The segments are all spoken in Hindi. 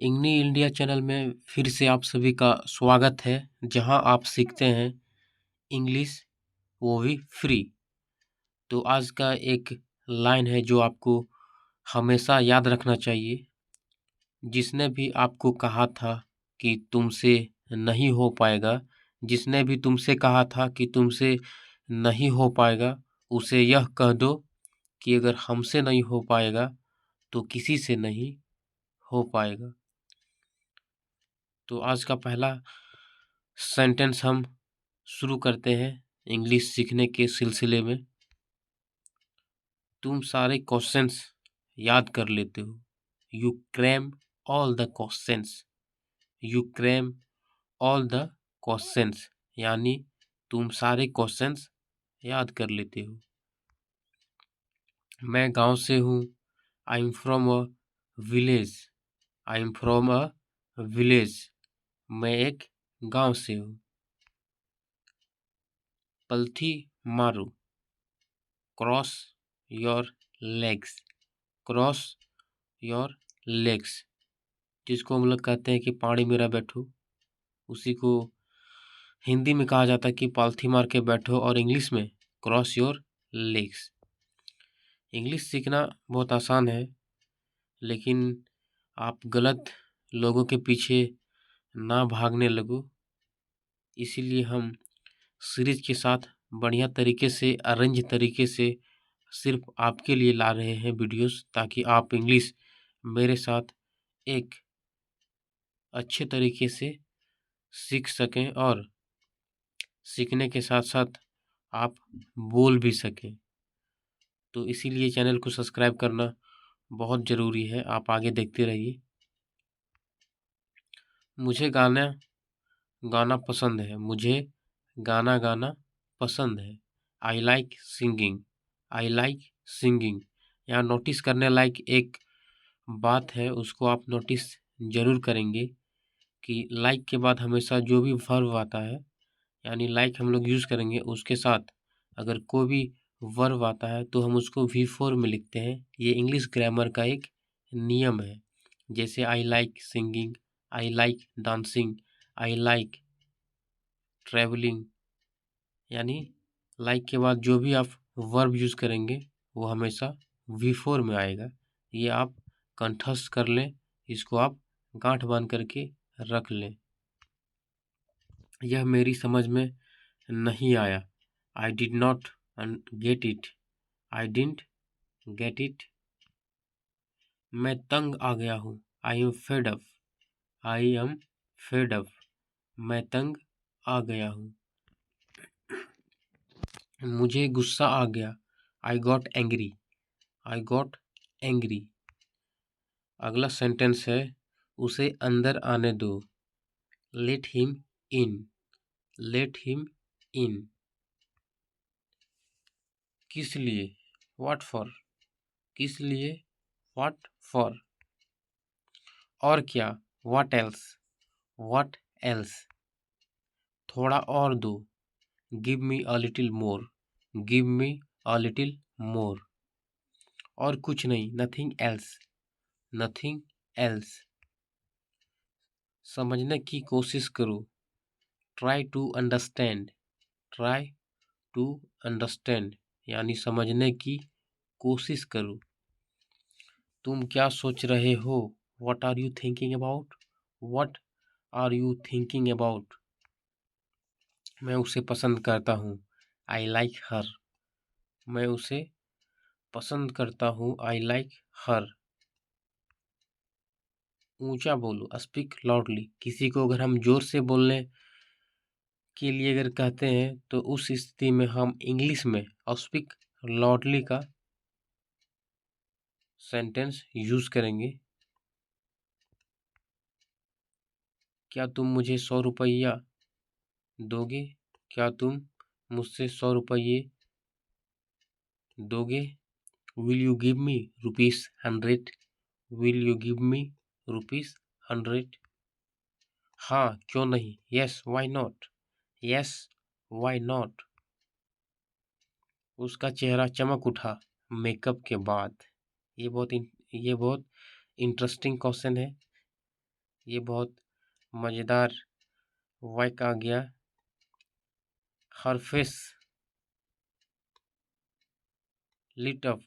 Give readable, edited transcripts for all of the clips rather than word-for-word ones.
इंग्नी इंडिया चैनल में फिर से आप सभी का स्वागत है, जहां आप सीखते हैं इंग्लिश, वो भी फ्री। तो आज का एक लाइन है जो आपको हमेशा याद रखना चाहिए। जिसने भी आपको कहा था कि तुमसे नहीं हो पाएगा, जिसने भी तुमसे कहा था कि तुमसे नहीं हो पाएगा, उसे यह कह दो कि अगर हमसे नहीं हो पाएगा तो किसी से नहीं हो पाएगा। तो आज का पहला सेंटेंस हम शुरू करते हैं इंग्लिश सीखने के सिलसिले में। तुम सारे क्वेश्चंस याद कर लेते हो। You cram all the questions. You cram all the questions यानी तुम सारे क्वेश्चंस याद कर लेते हो। मैं गांव से हूँ। I am from a village. I am from a village. मैं एक गांव से हूँ। पलथी मारो। Cross your legs. Cross your legs, जिसको हम लोग कहते हैं कि पानी मेरा बैठो, उसी को हिंदी में कहा जाता है कि पालथी मार के बैठो, और इंग्लिश में क्रॉस योर लेग्स। इंग्लिश सीखना बहुत आसान है, लेकिन आप गलत लोगों के पीछे ना भागने लगो। इसीलिए हम सीरीज के साथ बढ़िया तरीके से, अरेंज तरीके से सिर्फ आपके लिए ला रहे हैं वीडियोस, ताकि आप इंग्लिश मेरे साथ एक अच्छे तरीके से सीख सकें और सीखने के साथ साथ आप बोल भी सकें। तो इसीलिए चैनल को सब्सक्राइब करना बहुत ज़रूरी है। आप आगे देखते रहिए। मुझे गाना गाना पसंद है। मुझे गाना गाना पसंद है। I like singing. I like singing. यहाँ नोटिस करने लायक एक बात है, उसको आप नोटिस ज़रूर करेंगे कि लाइक के बाद हमेशा जो भी वर्ब आता है, यानी लाइक हम लोग यूज़ करेंगे, उसके साथ अगर कोई भी वर्ब आता है तो हम उसको V4 में लिखते हैं। ये इंग्लिश ग्रामर का एक नियम है। जैसे I like singing, I like dancing, I like travelling, यानी लाइक के बाद जो भी आप वर्ब यूज़ करेंगे वो हमेशा V4 में आएगा। ये आप कंठस्थ कर लें, इसको आप गांठ बांध करके रख लें। यह मेरी समझ में नहीं आया। I did not get it. I didn't get it. मैं तंग आ गया हूँ। I am fed up. I am fed up. मैं तंग आ गया हूँ। मुझे गुस्सा आ गया। I got angry. I got angry. अगला सेंटेंस है, उसे अंदर आने दो। Let him in. Let him in. किस लिए? What for. किस लिए? What for. और क्या? What else. What else. थोड़ा और दो। Give me a little more. Give me a little more. और कुछ नहीं। Nothing else. Nothing else. समझने की कोशिश करो। Try to understand. Try to understand, यानी समझने की कोशिश करो। तुम क्या सोच रहे हो? What are you thinking about? What are you thinking about? मैं उसे पसंद करता हूँ। I like her. मैं उसे पसंद करता हूँ। I like her. ऊंचा बोलो। Speak loudly. किसी को अगर हम जोर से बोलने के लिए अगर कहते हैं तो उस स्थिति में हम इंग्लिश में स्पीक लाउडली का सेंटेंस यूज करेंगे। क्या तुम मुझे 100 रुपया दोगे? क्या तुम मुझसे 100 रुपये दोगे? Will you give me ₹100? Will you give me ₹100? हाँ, क्यों नहीं? Yes, why not? Yes, why not? उसका चेहरा चमक उठा मेकअप के बाद। ये बहुत इंटरेस्टिंग क्वेश्चन है। ये बहुत मज़ेदार वाक्य आ गया। हर face lit up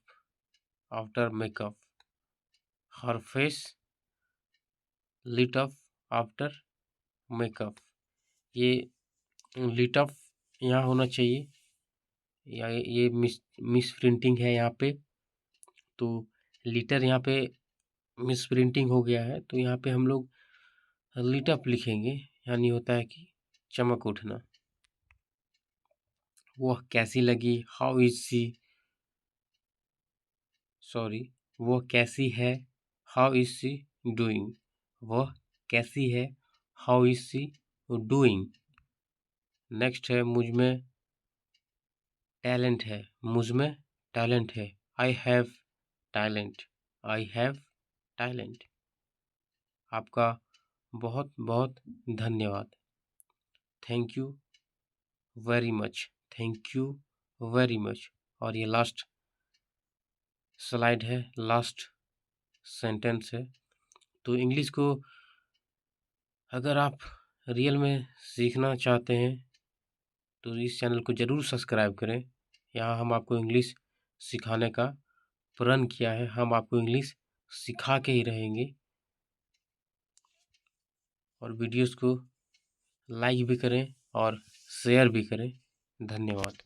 after makeup। हर face lit up after makeup। ये lit up यहाँ होना चाहिए, या ये मिस प्रिंटिंग है यहाँ पे, तो लीटर यहाँ पे मिस प्रिंटिंग हो गया है, तो यहाँ पे हम लोग lit up लिखेंगे, यानी होता है कि चमक उठना। वह कैसी लगी, हाउ इज सी, सॉरी, वह कैसी है, हाउ इज सी डूइंग। वह कैसी है, how is she doing. Next है मुझ में टैलेंट है, मुझ में टैलेंट है, I have talent, I have talent. आपका बहुत बहुत धन्यवाद। Thank you very much, thank you very much. और ये लास्ट स्लाइड है, लास्ट सेंटेंस है। तो इंग्लिश को अगर आप रियल में सीखना चाहते हैं तो इस चैनल को ज़रूर सब्सक्राइब करें। यहाँ हम आपको इंग्लिश सिखाने का प्रण किया है, हम आपको इंग्लिश सिखा के ही रहेंगे। और वीडियोस को लाइक भी करें और शेयर भी करें। धन्यवाद।